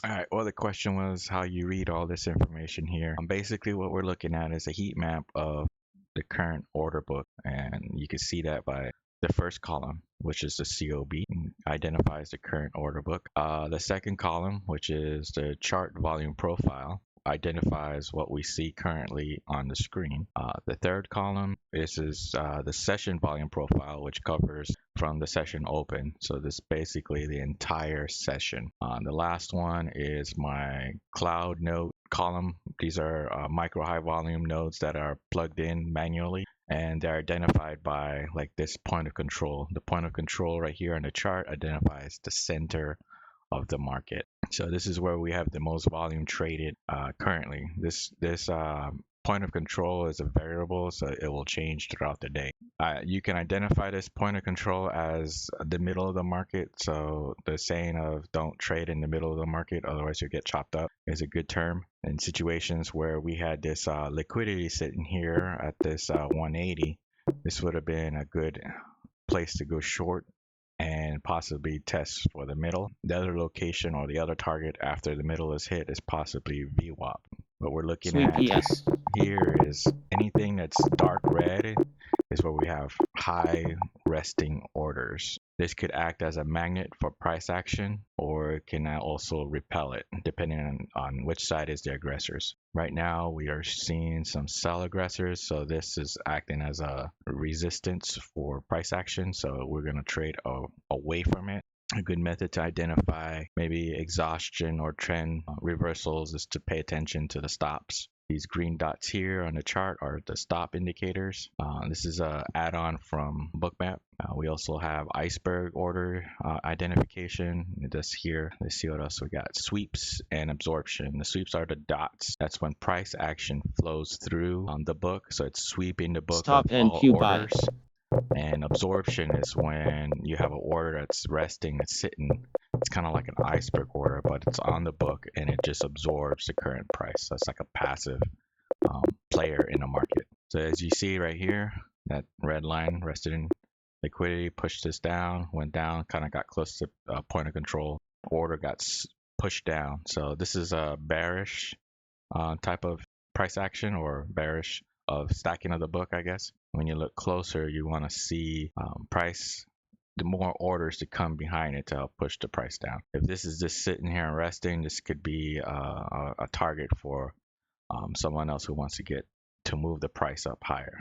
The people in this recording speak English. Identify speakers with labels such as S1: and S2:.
S1: All right. Well, the question was how you read all this information here. Basically, what we're looking at is a heat map of the current order book, and you can see that by the first column, which is the COB, identifies the current order book. The second column, which is the chart volume profile, identifies what we see currently on the screen. The third column is the session volume profile, which covers from the session open. So this is basically the entire session. The last one is my cloud node column. These are micro high volume nodes that are plugged in manually, and they're identified by like this point of control. The point of control right here on the chart identifies the center of the market. So this is where we have the most volume traded currently. This point of control is a variable, so it will change throughout the day. You can identify this point of control as the middle of the market. So the saying of don't trade in the middle of the market, otherwise you'll get chopped up, is a good term. In situations where we had this liquidity sitting here at this 180, this would have been a good place to go short and possibly test for the middle. The other location or the other target after the middle is hit is possibly VWAP. What we're looking
S2: Sweep,
S1: at
S2: yes.
S1: here is anything that's dark red is where we have high resting orders. This could act as a magnet for price action, or it can also repel it, depending on which side is the aggressors. Right now, we are seeing some sell aggressors, so this is acting as a resistance for price action, so we're going to trade away from it. A good method to identify maybe exhaustion or trend reversals is to pay attention to the stops. These green dots here on the chart are the stop indicators. This is a add-on from Bookmap. We also have iceberg order identification. This here, let's see what else we got. Sweeps and absorption. The sweeps are the dots. That's when price action flows through on the book. So it's sweeping the book of
S2: Stop and
S1: all
S2: Q buy.
S1: orders. And absorption is when you have an order that's resting, it's sitting. It's kind of like an iceberg order, but it's on the book and it just absorbs the current price. So it's like a passive player in the market. So as you see right here, that red line rested in liquidity, pushed this down, went down, kind of got close to point of control. Order got pushed down. So this is a bearish type of price action, or bearish of stacking of the book, I guess. When you look closer, you want to see price, the more orders to come behind it to help push the price down. If this is just sitting here and resting, this could be a target for someone else who wants to move the price up higher.